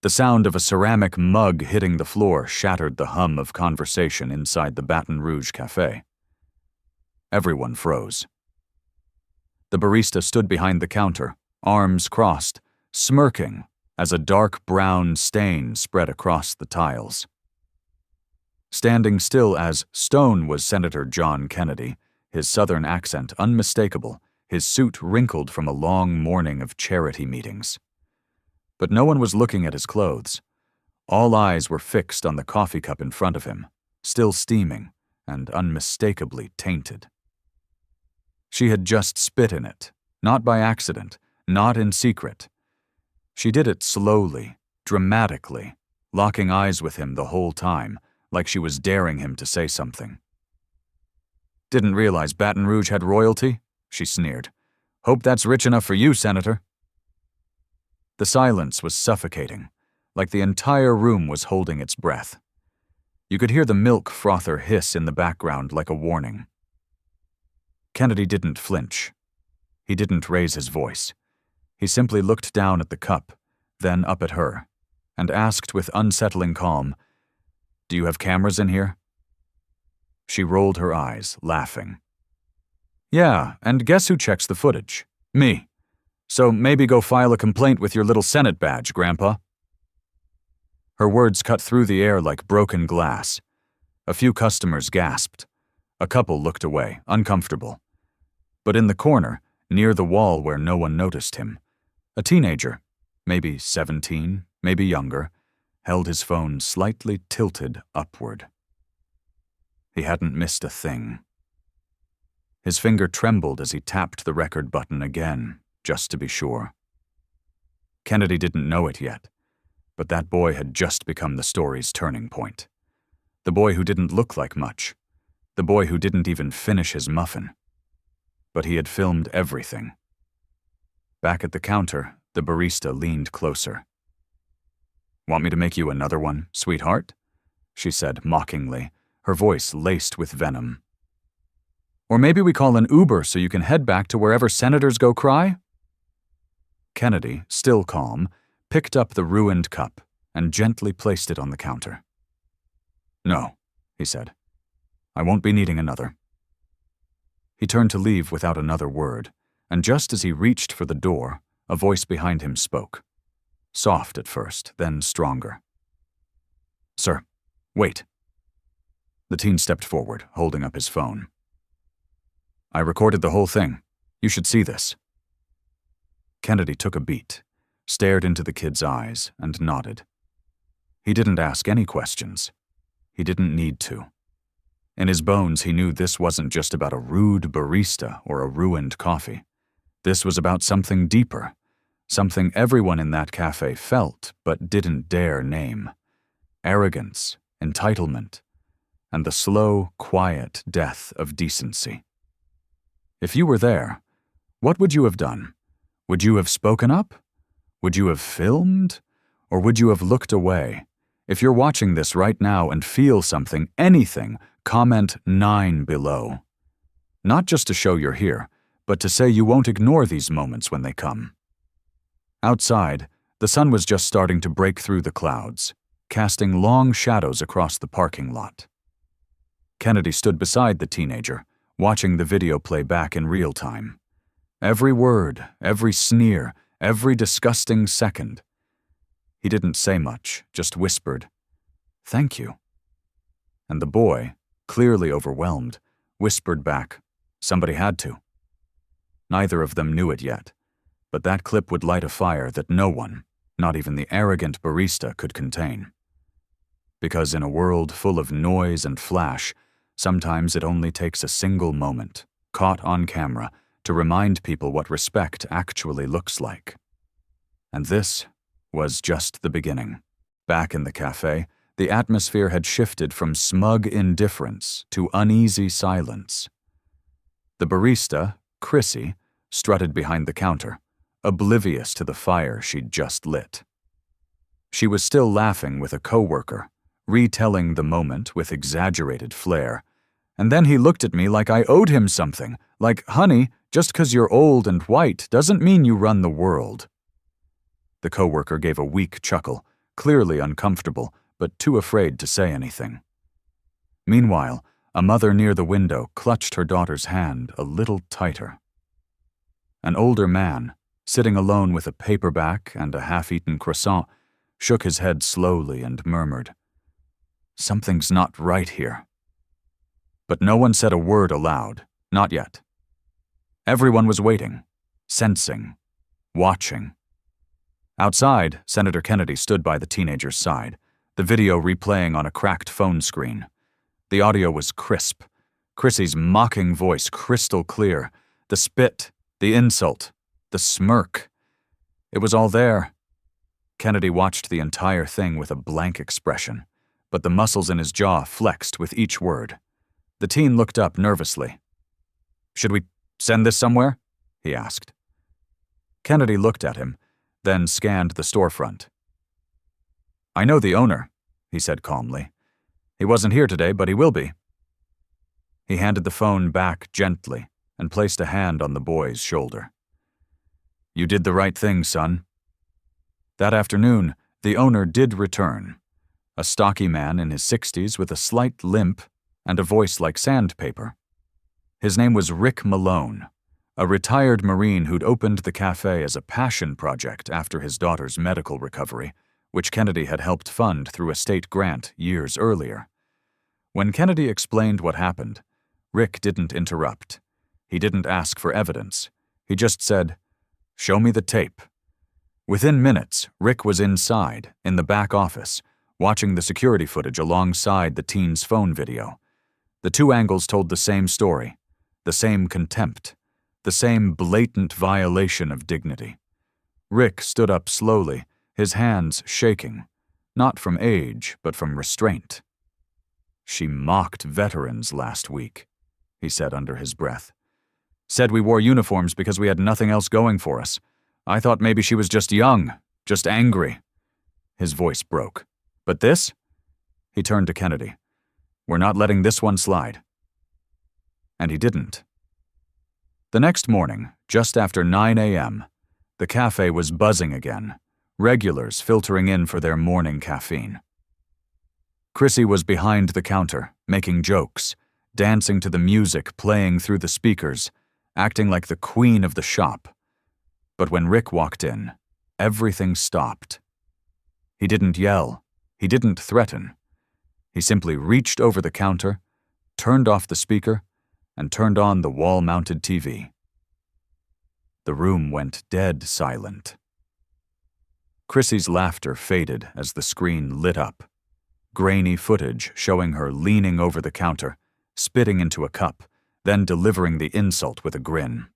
The sound of a ceramic mug hitting the floor shattered the hum of conversation inside the Baton Rouge café. Everyone froze. The barista stood behind the counter, arms crossed, smirking as a dark brown stain spread across the tiles. Standing still as stone was Senator John Kennedy, his Southern accent unmistakable, his suit wrinkled from a long morning of charity meetings. But no one was looking at his clothes. All eyes were fixed on the coffee cup in front of him, still steaming and unmistakably tainted. She had just spit in it, not by accident, not in secret. She did it slowly, dramatically, locking eyes with him the whole time, like she was daring him to say something. "Didn't realize Baton Rouge had royalty?" she sneered. "Hope that's rich enough for you, Senator." The silence was suffocating, like the entire room was holding its breath. You could hear the milk frother hiss in the background like a warning. Kennedy didn't flinch. He didn't raise his voice. He simply looked down at the cup, then up at her, and asked with unsettling calm, "Do you have cameras in here?" She rolled her eyes, laughing. "Yeah, and guess who checks the footage? Me. So maybe go file a complaint with your little Senate badge, Grandpa." Her words cut through the air like broken glass. A few customers gasped. A couple looked away, uncomfortable. But in the corner, near the wall where no one noticed him, a teenager, maybe 17, maybe younger, held his phone slightly tilted upward. He hadn't missed a thing. His finger trembled as he tapped the record button again, just to be sure. Kennedy didn't know it yet, but that boy had just become the story's turning point. The boy who didn't look like much. The boy who didn't even finish his muffin. But he had filmed everything. Back at the counter, the barista leaned closer. "Want me to make you another one, sweetheart?" she said mockingly, her voice laced with venom. "Or maybe we call an Uber so you can head back to wherever senators go cry?" Kennedy, still calm, picked up the ruined cup and gently placed it on the counter. "No," he said. "I won't be needing another." He turned to leave without another word, and just as he reached for the door, a voice behind him spoke. Soft at first, then stronger. "Sir, wait." The teen stepped forward, holding up his phone. "I recorded the whole thing. You should see this." Kennedy took a beat, stared into the kid's eyes, and nodded. He didn't ask any questions. He didn't need to. In his bones, he knew this wasn't just about a rude barista or a ruined coffee. This was about something deeper, something everyone in that cafe felt but didn't dare name. Arrogance, entitlement, and the slow, quiet death of decency. If you were there, what would you have done? Would you have spoken up? Would you have filmed? Or would you have looked away? If you're watching this right now and feel something, anything, comment 9 below. Not just to show you're here, but to say you won't ignore these moments when they come. Outside, the sun was just starting to break through the clouds, casting long shadows across the parking lot. Kennedy stood beside the teenager, watching the video play back in real time. Every word, every sneer, every disgusting second. He didn't say much, just whispered, "Thank you." And the boy, clearly overwhelmed, whispered back, "Somebody had to." Neither of them knew it yet, but that clip would light a fire that no one, not even the arrogant barista, could contain. Because in a world full of noise and flash, sometimes it only takes a single moment, caught on camera, to remind people what respect actually looks like. And this was just the beginning. Back in the cafe, the atmosphere had shifted from smug indifference to uneasy silence. The barista, Chrissy, strutted behind the counter, oblivious to the fire she'd just lit. She was still laughing with a coworker, retelling the moment with exaggerated flair. And then he looked at me like I owed him something, like, "Honey, just 'cause you're old and white doesn't mean you run the world." The coworker gave a weak chuckle, clearly uncomfortable, but too afraid to say anything. Meanwhile, a mother near the window clutched her daughter's hand a little tighter. An older man, sitting alone with a paperback and a half-eaten croissant, shook his head slowly and murmured, "Something's not right here." But no one said a word aloud, not yet. Everyone was waiting, sensing, watching. Outside, Senator Kennedy stood by the teenager's side, the video replaying on a cracked phone screen. The audio was crisp, Chrissy's mocking voice crystal clear, the spit, the insult, the smirk. It was all there. Kennedy watched the entire thing with a blank expression, but the muscles in his jaw flexed with each word. The teen looked up nervously. "Should we send this somewhere?" he asked. Kennedy looked at him, then scanned the storefront. "I know the owner," he said calmly. "He wasn't here today, but he will be." He handed the phone back gently and placed a hand on the boy's shoulder. "You did the right thing, son." That afternoon, the owner did return, a stocky man in his 60s with a slight limp and a voice like sandpaper. His name was Rick Malone, a retired Marine who'd opened the cafe as a passion project after his daughter's medical recovery, which Kennedy had helped fund through a state grant years earlier. When Kennedy explained what happened, Rick didn't interrupt. He didn't ask for evidence. He just said, "Show me the tape." Within minutes, Rick was inside, in the back office, watching the security footage alongside the teen's phone video. The two angles told the same story, the same contempt, the same blatant violation of dignity. Rick stood up slowly, his hands shaking, not from age, but from restraint. "She mocked veterans last week," he said under his breath. "Said we wore uniforms because we had nothing else going for us. I thought maybe she was just young, just angry." His voice broke. "But this?" He turned to Kennedy. "We're not letting this one slide." And he didn't. The next morning, just after 9 a.m., the cafe was buzzing again, regulars filtering in for their morning caffeine. Chrissy was behind the counter, making jokes, dancing to the music playing through the speakers, acting like the queen of the shop. But when Rick walked in, everything stopped. He didn't yell. He didn't threaten. He simply reached over the counter, turned off the speaker, and turned on the wall-mounted TV. The room went dead silent. Chrissy's laughter faded as the screen lit up, grainy footage showing her leaning over the counter, spitting into a cup, then delivering the insult with a grin.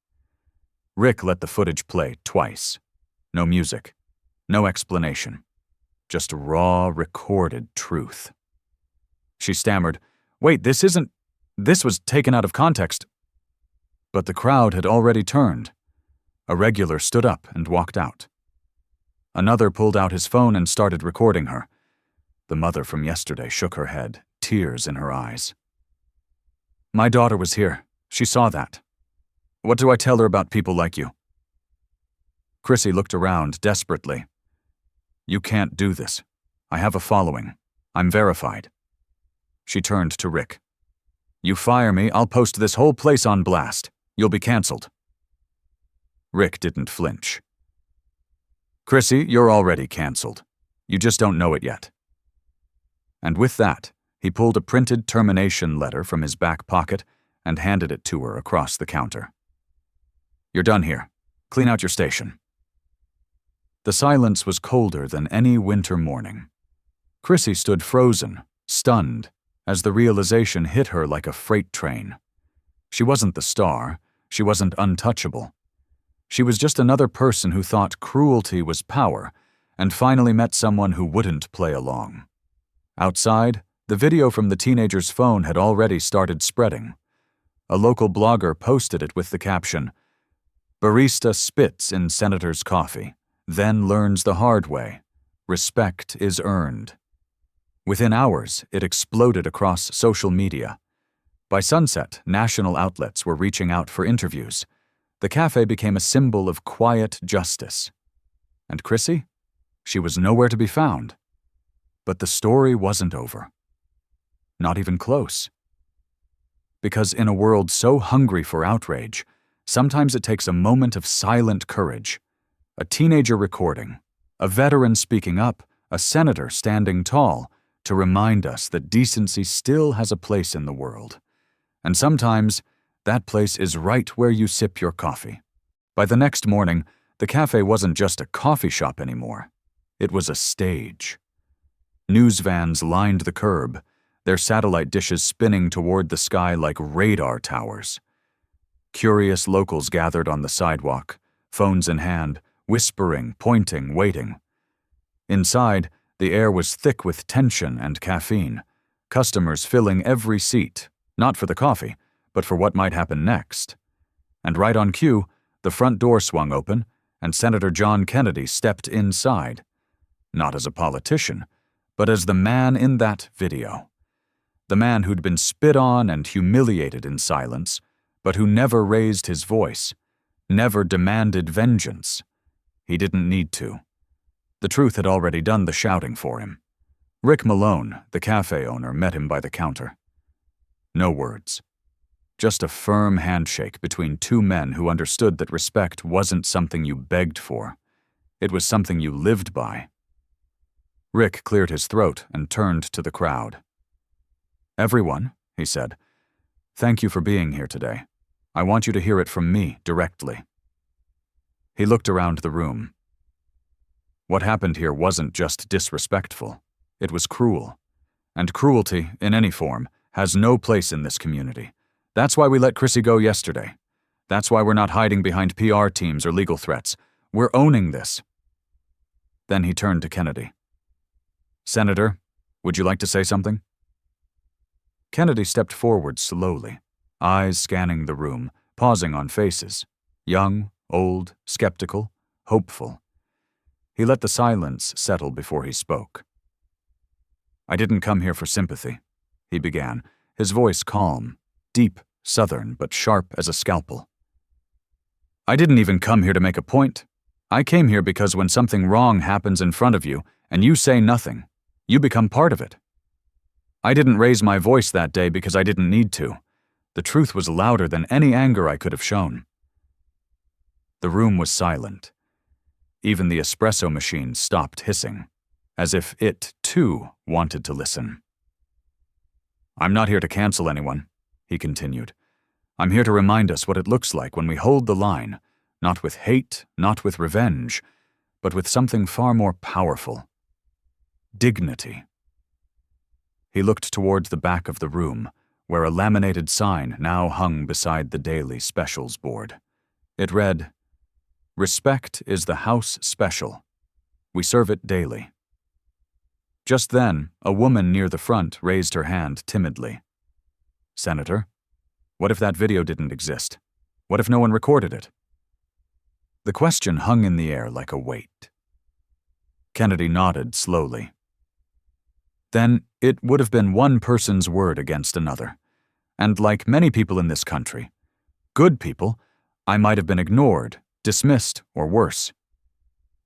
Rick let the footage play twice. No music, no explanation, just raw, recorded truth. She stammered, "Wait, this was taken out of context." But the crowd had already turned. A regular stood up and walked out. Another pulled out his phone and started recording her. The mother from yesterday shook her head, tears in her eyes. "My daughter was here. She saw that. What do I tell her about people like you?" Chrissy looked around desperately. "You can't do this. I have a following. I'm verified." She turned to Rick. "You fire me, I'll post this whole place on blast. You'll be canceled." Rick didn't flinch. "Chrissy, you're already canceled. You just don't know it yet." And with that, he pulled a printed termination letter from his back pocket and handed it to her across the counter. "You're done here. Clean out your station." The silence was colder than any winter morning. Chrissy stood frozen, stunned, as the realization hit her like a freight train. She wasn't the star. She wasn't untouchable. She was just another person who thought cruelty was power and finally met someone who wouldn't play along. Outside, the video from the teenager's phone had already started spreading. A local blogger posted it with the caption, "Barista spits in senator's coffee, then learns the hard way. Respect is earned." Within hours, it exploded across social media. By sunset, national outlets were reaching out for interviews. The cafe became a symbol of quiet justice. And Chrissy? She was nowhere to be found. But the story wasn't over. Not even close. Because in a world so hungry for outrage, sometimes it takes a moment of silent courage. A teenager recording, a veteran speaking up, a senator standing tall, to remind us that decency still has a place in the world. And sometimes, that place is right where you sip your coffee. By the next morning, the cafe wasn't just a coffee shop anymore. It was a stage. News vans lined the curb, their satellite dishes spinning toward the sky like radar towers. Curious locals gathered on the sidewalk, phones in hand, whispering, pointing, waiting. Inside, the air was thick with tension and caffeine, customers filling every seat, not for the coffee, but for what might happen next. And right on cue, the front door swung open, and Senator John Kennedy stepped inside, not as a politician, but as the man in that video. The man who'd been spit on and humiliated in silence, but who never raised his voice, never demanded vengeance. He didn't need to. The truth had already done the shouting for him. Rick Malone, the cafe owner, met him by the counter. No words. Just a firm handshake between two men who understood that respect wasn't something you begged for. It was something you lived by. Rick cleared his throat and turned to the crowd. "Everyone," he said, "thank you for being here today. I want you to hear it from me directly." He looked around the room. What happened here wasn't just disrespectful. It was cruel. And cruelty, in any form, has no place in this community. That's why we let Chrissy go yesterday. That's why we're not hiding behind PR teams or legal threats. We're owning this. Then he turned to Kennedy. "Senator, would you like to say something?" Kennedy stepped forward slowly, eyes scanning the room, pausing on faces. Young, old, skeptical, hopeful. He let the silence settle before he spoke. "I didn't come here for sympathy," he began, his voice calm, deep, southern, but sharp as a scalpel. "I didn't even come here to make a point. I came here because when something wrong happens in front of you and you say nothing, you become part of it. I didn't raise my voice that day because I didn't need to. The truth was louder than any anger I could have shown." The room was silent. Even the espresso machine stopped hissing, as if it, too, wanted to listen. "I'm not here to cancel anyone," he continued. "I'm here to remind us what it looks like when we hold the line, not with hate, not with revenge, but with something far more powerful. Dignity." He looked toward the back of the room, where a laminated sign now hung beside the daily specials board. It read, "Respect is the house special. We serve it daily." Just then, a woman near the front raised her hand timidly. "Senator, what if that video didn't exist? What if no one recorded it?" The question hung in the air like a weight. Kennedy nodded slowly. "Then it would have been one person's word against another. And like many people in this country, good people, I might have been ignored, dismissed, or worse.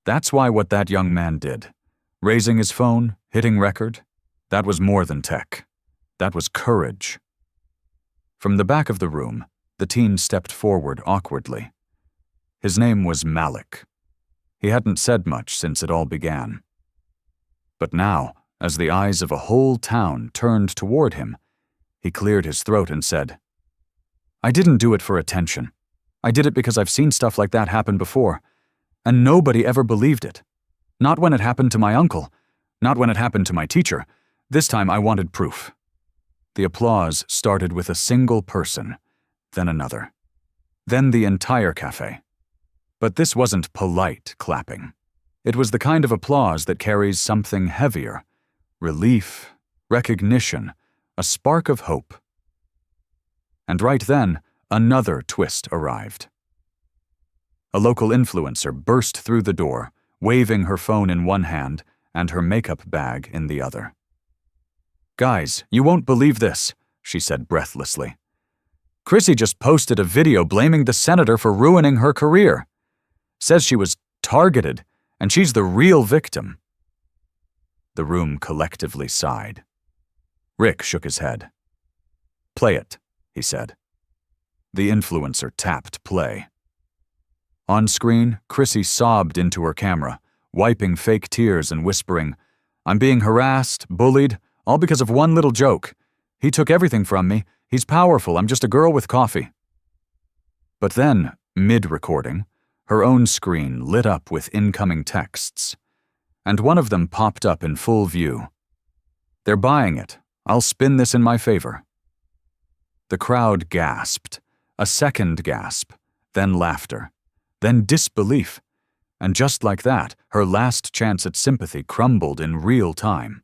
That's why what that young man did, raising his phone, hitting record, that was more than tech. That was courage." From the back of the room, the teen stepped forward awkwardly. His name was Malik. He hadn't said much since it all began. But now, as the eyes of a whole town turned toward him, he cleared his throat and said, "I didn't do it for attention. I did it because I've seen stuff like that happen before, and nobody ever believed it. Not when it happened to my uncle, not when it happened to my teacher. This time I wanted proof." The applause started with a single person, then another, then the entire cafe. But this wasn't polite clapping. It was the kind of applause that carries something heavier, relief, recognition, a spark of hope. And right then, another twist arrived. A local influencer burst through the door, waving her phone in one hand and her makeup bag in the other. "Guys, you won't believe this," she said breathlessly. "Chrissy just posted a video blaming the senator for ruining her career. Says she was targeted, and she's the real victim." The room collectively sighed. Rick shook his head. "Play it," he said. The influencer tapped play. On screen, Chrissy sobbed into her camera, wiping fake tears and whispering, "I'm being harassed, bullied, all because of one little joke. He took everything from me. He's powerful. I'm just a girl with coffee." But then, mid-recording, her own screen lit up with incoming texts, and one of them popped up in full view. "They're buying it. I'll spin this in my favor." The crowd gasped, a second gasp, then laughter, then disbelief, and just like that, her last chance at sympathy crumbled in real time.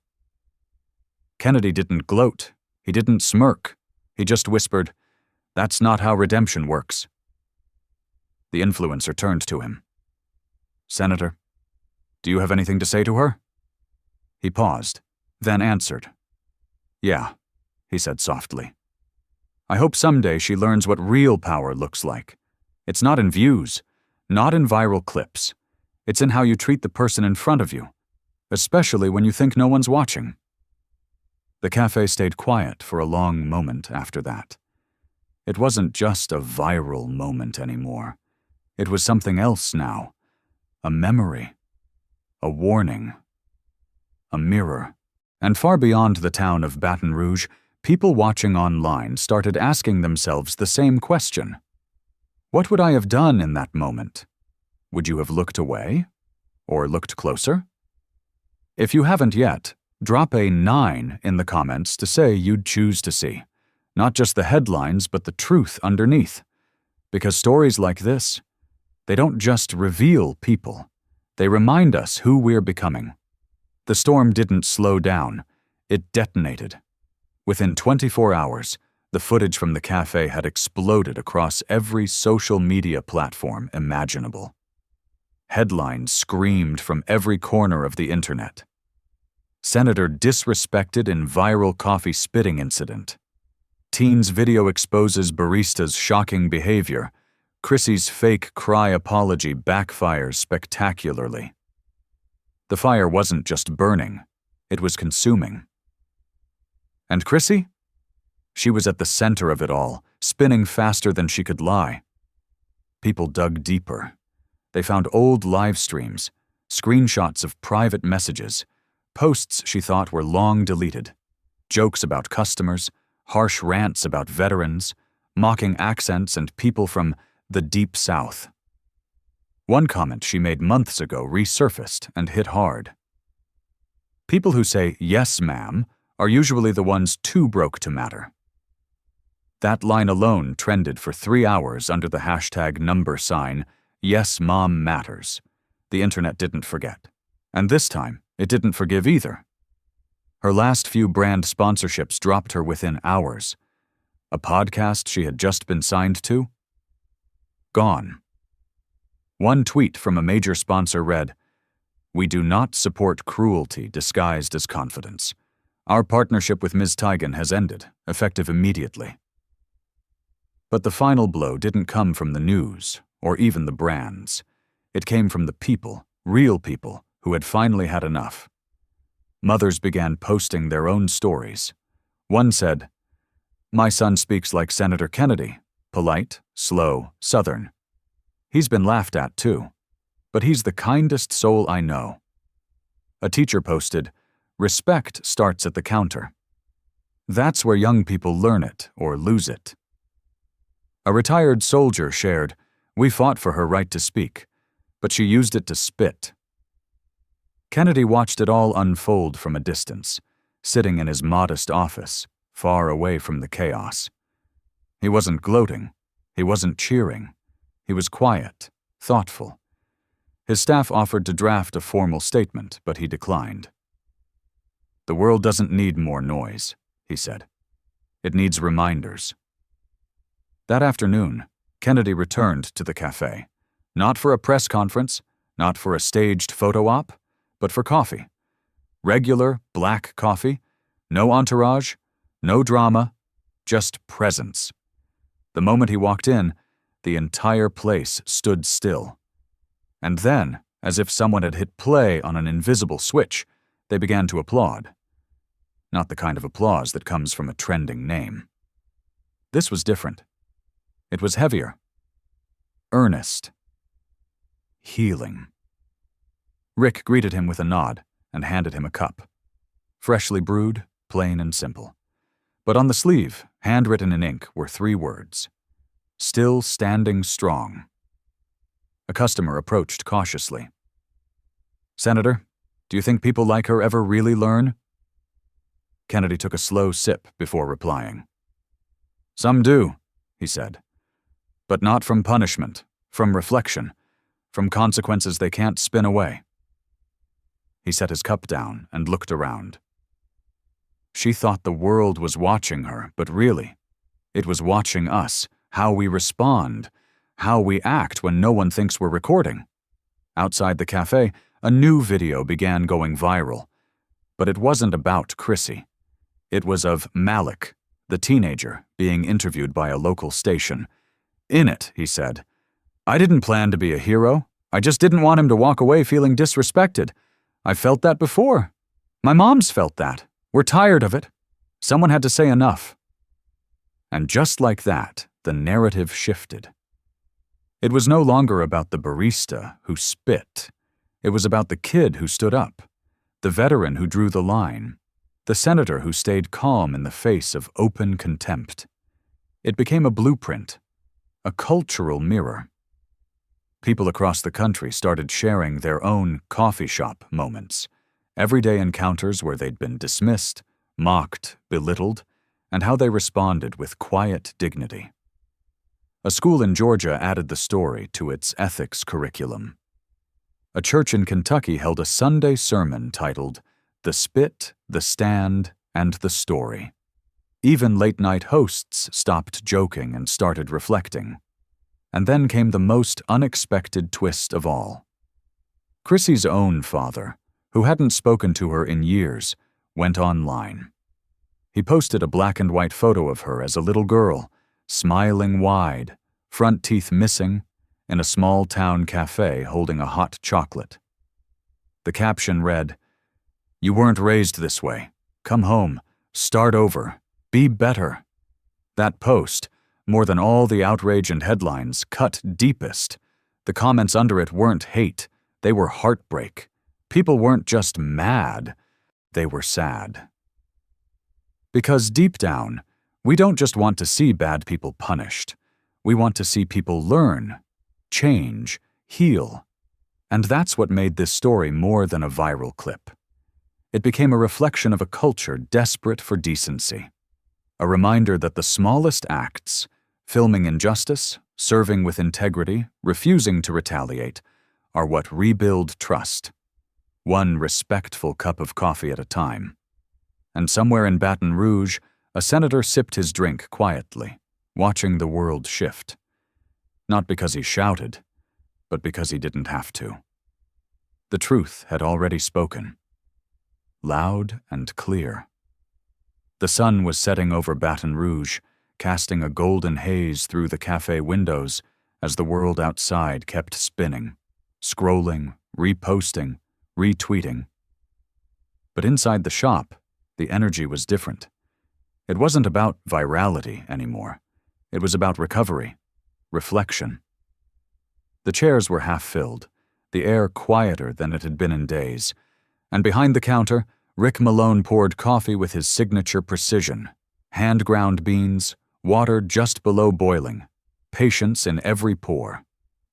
Kennedy didn't gloat. He didn't smirk. He just whispered, "That's not how redemption works." The influencer turned to him. "Senator, do you have anything to say to her?" He paused, then answered. "Yeah," he said softly. "I hope someday she learns what real power looks like. It's not in views, not in viral clips. It's in how you treat the person in front of you, especially when you think no one's watching." The cafe stayed quiet for a long moment after that. It wasn't just a viral moment anymore. It was something else now. A memory. A warning. A mirror. And far beyond the town of Baton Rouge, people watching online started asking themselves the same question. What would I have done in that moment? Would you have looked away? Or looked closer? If you haven't yet, drop a 9 in the comments to say you'd choose to see. Not just the headlines, but the truth underneath. Because stories like this, they don't just reveal people. They remind us who we're becoming. The storm didn't slow down. It detonated. Within 24 hours, the footage from the cafe had exploded across every social media platform imaginable. Headlines screamed from every corner of the internet. Senator disrespected in viral coffee spitting incident. Teen's video exposes barista's shocking behavior. Chrissy's fake cry apology backfires spectacularly. The fire wasn't just burning, it was consuming. And Chrissy? She was at the center of it all, spinning faster than she could lie. People dug deeper. They found old live streams, screenshots of private messages, posts she thought were long deleted, jokes about customers, harsh rants about veterans, mocking accents and people from the Deep South. One comment she made months ago resurfaced and hit hard. People who say, "Yes, ma'am," are usually the ones too broke to matter. That line alone trended for 3 hours under the hashtag number sign, "Yes, Mom Matters." The internet didn't forget. And this time, it didn't forgive either. Her last few brand sponsorships dropped her within hours. A podcast she had just been signed to? Gone. One tweet from a major sponsor read, "We do not support cruelty disguised as confidence. Our partnership with Ms. Tigan has ended, effective immediately." But the final blow didn't come from the news, or even the brands. It came from the people, real people, who had finally had enough. Mothers began posting their own stories. One said, "My son speaks like Senator Kennedy, polite, slow, Southern. He's been laughed at too, but he's the kindest soul I know." A teacher posted, "Respect starts at the counter." That's where young people learn it or lose it. A retired soldier shared, "We fought for her right to speak, but she used it to spit." Kennedy watched it all unfold from a distance, sitting in his modest office, far away from the chaos. He wasn't gloating. He wasn't cheering. He was quiet, thoughtful. His staff offered to draft a formal statement, but he declined. "The world doesn't need more noise," he said. "It needs reminders." That afternoon, Kennedy returned to the cafe, not for a press conference, not for a staged photo op, but for coffee. Regular, black coffee, no entourage, no drama, just presence. The moment he walked in, the entire place stood still. And then, as if someone had hit play on an invisible switch, They began to applaud. Not the kind of applause that comes from a trending name. This was different. It was heavier. Earnest. Healing. Rick greeted him with a nod and handed him a cup. Freshly brewed, plain and simple. But on the sleeve, handwritten in ink, were 3 words. Still standing strong. A customer approached cautiously. "Senator, do you think people like her ever really learn?" Kennedy took a slow sip before replying. "Some do," he said. "But not from punishment, from reflection, from consequences they can't spin away." He set his cup down and looked around. She thought the world was watching her, but really, it was watching us, how we respond, how we act when no one thinks we're recording. Outside the cafe, a new video began going viral. But it wasn't about Chrissy. It was of Malik, the teenager, being interviewed by a local station. In it, he said, "I didn't plan to be a hero. I just didn't want him to walk away feeling disrespected. I've felt that before. My mom's felt that. We're tired of it. Someone had to say enough." And just like that, the narrative shifted. It was no longer about the barista who spit. It was about the kid who stood up, the veteran who drew the line, the senator who stayed calm in the face of open contempt. It became a blueprint, a cultural mirror. People across the country started sharing their own coffee shop moments, everyday encounters where they'd been dismissed, mocked, belittled, and how they responded with quiet dignity. A school in Georgia added the story to its ethics curriculum. A church in Kentucky held a Sunday sermon titled "The Spit, the Stand, and the Story." Even late-night hosts stopped joking and started reflecting. And then came the most unexpected twist of all. Chrissy's own father, who hadn't spoken to her in years, went online. He posted a black-and-white photo of her as a little girl, smiling wide, front teeth missing, in a small-town cafe holding a hot chocolate. The caption read, "You weren't raised this way. Come home. Start over. Be better." That post, more than all the outrage and headlines, cut deepest. The comments under it weren't hate. They were heartbreak. People weren't just mad. They were sad. Because deep down, we don't just want to see bad people punished. We want to see people learn, change, heal. And that's what made this story more than a viral clip. It became a reflection of a culture desperate for decency. A reminder that the smallest acts, filming injustice, serving with integrity, refusing to retaliate, are what rebuild trust. One respectful cup of coffee at a time. And somewhere in Baton Rouge, a senator sipped his drink quietly, watching the world shift. Not because he shouted, but because he didn't have to. The truth had already spoken. Loud and clear. The sun was setting over Baton Rouge, casting a golden haze through the cafe windows as the world outside kept spinning, scrolling, reposting, retweeting. But inside the shop, the energy was different. It wasn't about virality anymore. It was about recovery, reflection. The chairs were half-filled, the air quieter than it had been in days, and behind the counter, Rick Malone poured coffee with his signature precision, hand-ground beans, water just below boiling, patience in every pour.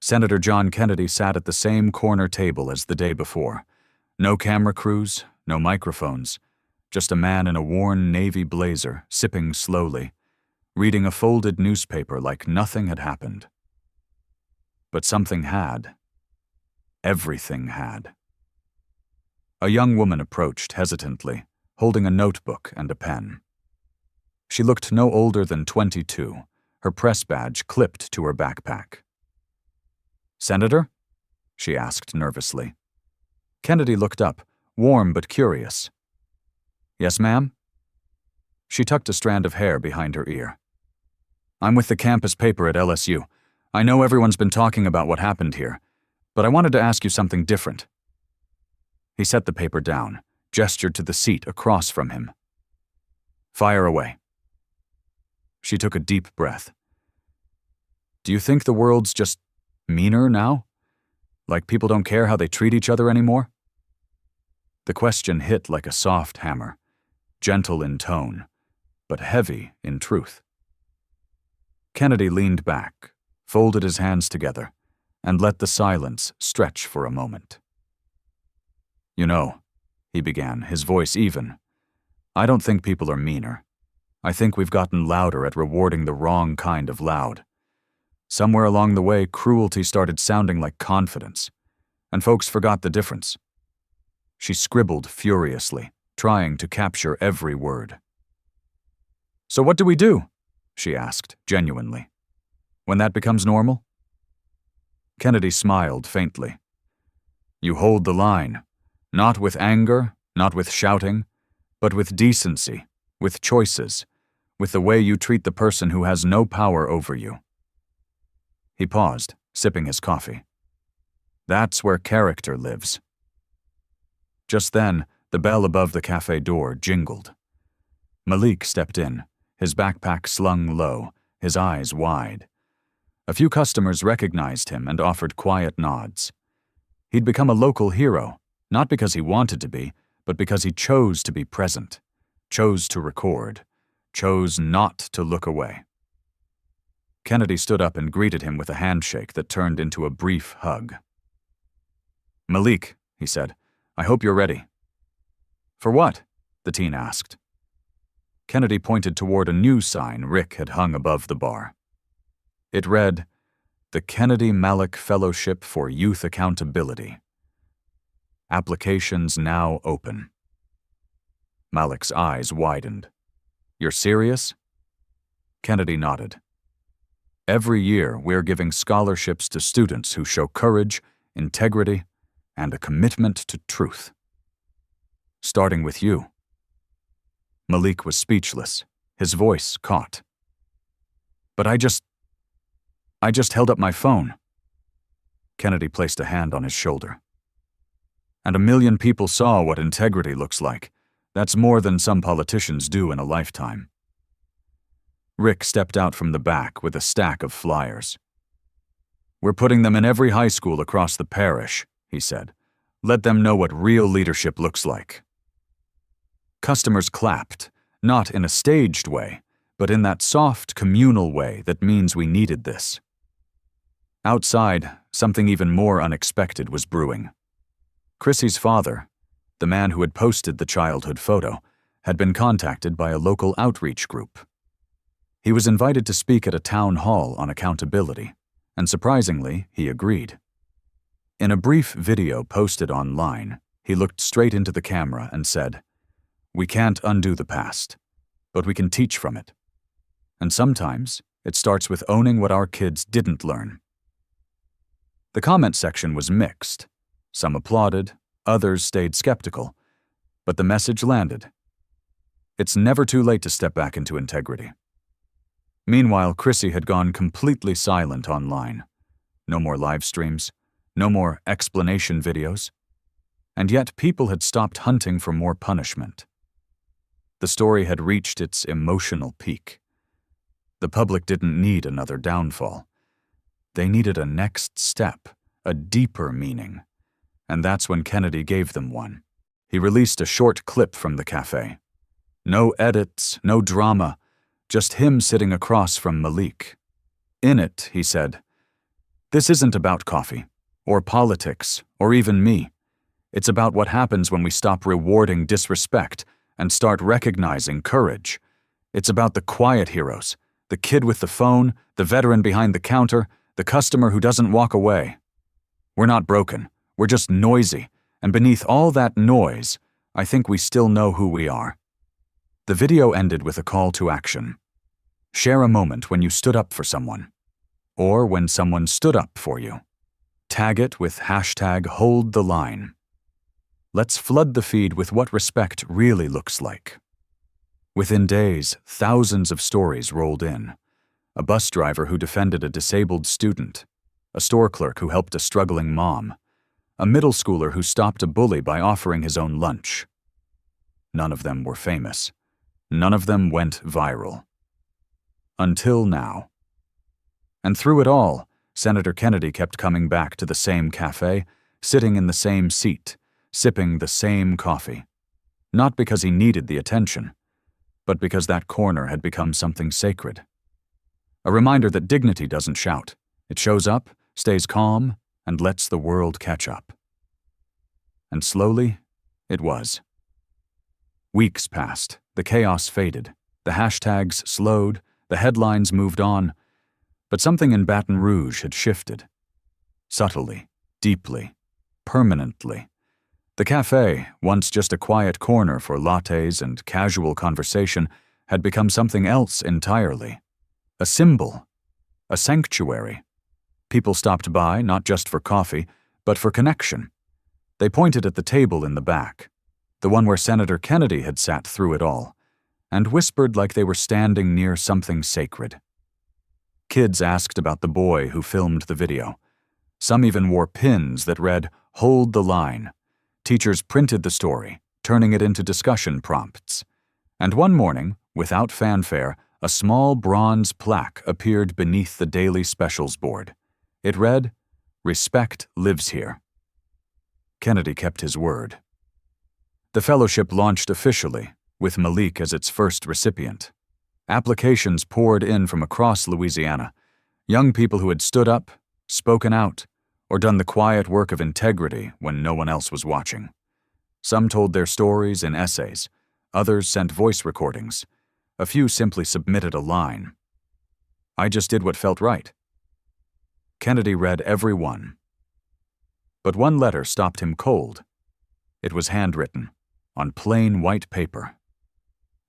Senator John Kennedy sat at the same corner table as the day before. No camera crews, no microphones, just a man in a worn navy blazer, sipping slowly, reading a folded newspaper like nothing had happened. But something had. Everything had. A young woman approached hesitantly, holding a notebook and a pen. She looked no older than 22, her press badge clipped to her backpack. "Senator?" she asked nervously. Kennedy looked up, warm but curious. "Yes, ma'am?" She tucked a strand of hair behind her ear. "I'm with the campus paper at LSU. I know everyone's been talking about what happened here, but I wanted to ask you something different." He set the paper down, gestured to the seat across from him. "Fire away." She took a deep breath. "Do you think the world's just meaner now? Like people don't care how they treat each other anymore?" The question hit like a soft hammer, gentle in tone, but heavy in truth. Kennedy leaned back, folded his hands together, and let the silence stretch for a moment. "You know," he began, his voice even, "I don't think people are meaner. I think we've gotten louder at rewarding the wrong kind of loud. Somewhere along the way, cruelty started sounding like confidence, and folks forgot the difference." She scribbled furiously, trying to capture every word. "So what do we do?" she asked, genuinely. "When that becomes normal?" Kennedy smiled faintly. "You hold the line, not with anger, not with shouting, but with decency, with choices, with the way you treat the person who has no power over you." He paused, sipping his coffee. "That's where character lives." Just then, the bell above the cafe door jingled. Malik stepped in, his backpack slung low, his eyes wide. A few customers recognized him and offered quiet nods. He'd become a local hero, not because he wanted to be, but because he chose to be present, chose to record, chose not to look away. Kennedy stood up and greeted him with a handshake that turned into a brief hug. "Malik," he said, "I hope you're ready." "For what?" the teen asked. Kennedy pointed toward a new sign Rick had hung above the bar. It read, "The Kennedy Malik Fellowship for Youth Accountability. Applications now open." Malik's eyes widened. "You're serious?" Kennedy nodded. "Every year, we're giving scholarships to students who show courage, integrity, and a commitment to truth. Starting with you." Malik was speechless, his voice caught. "But I just held up my phone." Kennedy placed a hand on his shoulder. "And 1,000,000 people saw what integrity looks like. That's more than some politicians do in a lifetime." Rick stepped out from the back with a stack of flyers. "We're putting them in every high school across the parish," he said. "Let them know what real leadership looks like." Customers clapped, not in a staged way, but in that soft, communal way that means we needed this. Outside, something even more unexpected was brewing. Chrissy's father, the man who had posted the childhood photo, had been contacted by a local outreach group. He was invited to speak at a town hall on accountability, and surprisingly, he agreed. In a brief video posted online, he looked straight into the camera and said, "We can't undo the past, but we can teach from it. And sometimes, it starts with owning what our kids didn't learn." The comment section was mixed. Some applauded, others stayed skeptical, but the message landed. It's never too late to step back into integrity. Meanwhile, Chrissy had gone completely silent online. No more live streams, no more explanation videos. And yet people had stopped hunting for more punishment. The story had reached its emotional peak. The public didn't need another downfall. They needed a next step, a deeper meaning. And that's when Kennedy gave them one. He released a short clip from the cafe. No edits, no drama, just him sitting across from Malik. In it, he said, "This isn't about coffee, or politics, or even me. It's about what happens when we stop rewarding disrespect and start recognizing courage. It's about the quiet heroes, the kid with the phone, the veteran behind the counter, the customer who doesn't walk away. We're not broken, we're just noisy, and beneath all that noise, I think we still know who we are." The video ended with a call to action. Share a moment when you stood up for someone, or when someone stood up for you. Tag it with #HoldTheLine. Let's flood the feed with what respect really looks like. Within days, thousands of stories rolled in. A bus driver who defended a disabled student, a store clerk who helped a struggling mom, a middle schooler who stopped a bully by offering his own lunch. None of them were famous. None of them went viral. Until now. And through it all, Senator Kennedy kept coming back to the same cafe, sitting in the same seat, sipping the same coffee. Not because he needed the attention, but because that corner had become something sacred. A reminder that dignity doesn't shout. It shows up, stays calm, and lets the world catch up. And slowly, it was. Weeks passed, the chaos faded, the hashtags slowed, the headlines moved on, but something in Baton Rouge had shifted. Subtly, deeply, permanently. The cafe, once just a quiet corner for lattes and casual conversation, had become something else entirely. A symbol, a sanctuary. People stopped by not just for coffee, but for connection. They pointed at the table in the back, the one where Senator Kennedy had sat through it all, and whispered like they were standing near something sacred. Kids asked about the boy who filmed the video. Some even wore pins that read, "Hold the line." Teachers printed the story, turning it into discussion prompts. And one morning, without fanfare, a small bronze plaque appeared beneath the daily specials board. It read, "Respect lives here." Kennedy kept his word. The fellowship launched officially, with Malik as its first recipient. Applications poured in from across Louisiana, young people who had stood up, spoken out, or done the quiet work of integrity when no one else was watching. Some told their stories in essays, others sent voice recordings, a few simply submitted a line. I just did what felt right. Kennedy read every one. But one letter stopped him cold. It was handwritten, on plain white paper.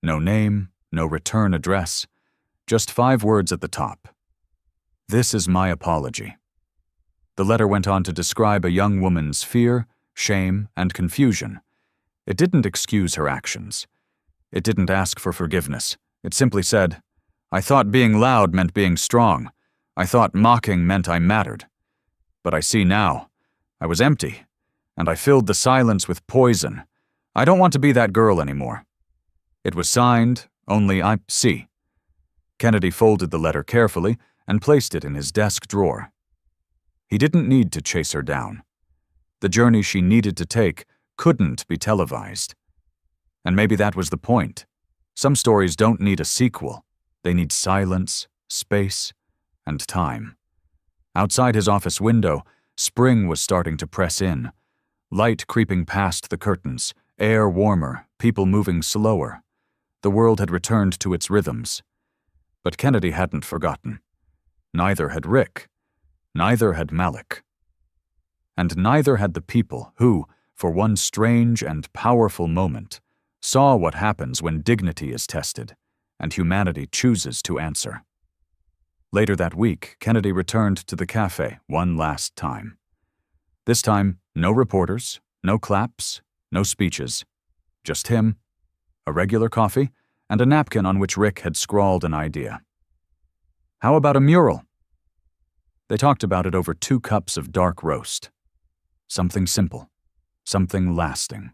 No name, no return address, just 5 words at the top. "This is my apology." The letter went on to describe a young woman's fear, shame, and confusion. It didn't excuse her actions. It didn't ask for forgiveness. It simply said, "I thought being loud meant being strong. I thought mocking meant I mattered. But I see now. I was empty, and I filled the silence with poison. I don't want to be that girl anymore." It was signed, only I see. Kennedy folded the letter carefully and placed it in his desk drawer. He didn't need to chase her down. The journey she needed to take couldn't be televised. And maybe that was the point. Some stories don't need a sequel. They need silence, space, and time. Outside his office window, spring was starting to press in. Light creeping past the curtains, air warmer, people moving slower. The world had returned to its rhythms. But Kennedy hadn't forgotten. Neither had Rick. Neither had Malik. And neither had the people who, for one strange and powerful moment, saw what happens when dignity is tested and humanity chooses to answer. Later that week, Kennedy returned to the cafe one last time. This time, no reporters, no claps, no speeches. Just him, a regular coffee, and a napkin on which Rick had scrawled an idea. "How about a mural?" They talked about it over 2 cups of dark roast. Something simple, something lasting.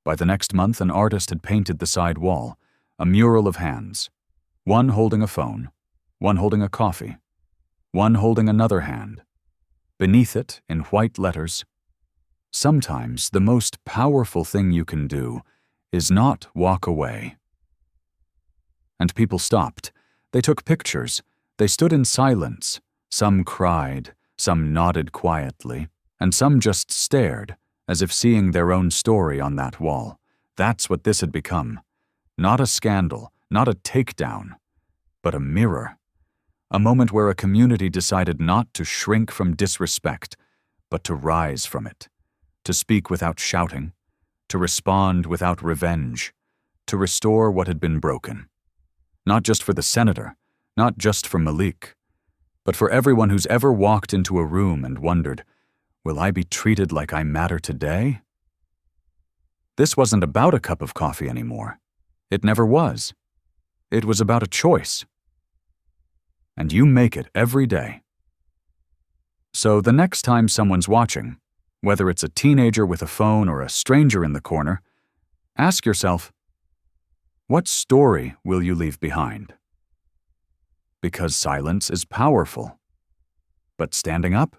By the next month, an artist had painted the side wall, a mural of hands, one holding a phone, one holding a coffee, one holding another hand. Beneath it, in white letters, "Sometimes the most powerful thing you can do is not walk away." And people stopped. They took pictures. They stood in silence. Some cried, some nodded quietly, and some just stared, as if seeing their own story on that wall. That's what this had become. Not a scandal, not a takedown, but a mirror. A moment where a community decided not to shrink from disrespect, but to rise from it, to speak without shouting, to respond without revenge, to restore what had been broken. Not just for the senator, not just for Malik, but for everyone who's ever walked into a room and wondered, will I be treated like I matter today? This wasn't about a cup of coffee anymore. It never was. It was about a choice. And you make it every day. So the next time someone's watching, whether it's a teenager with a phone or a stranger in the corner, Ask yourself, what story will you leave behind? Because silence is powerful. But standing up?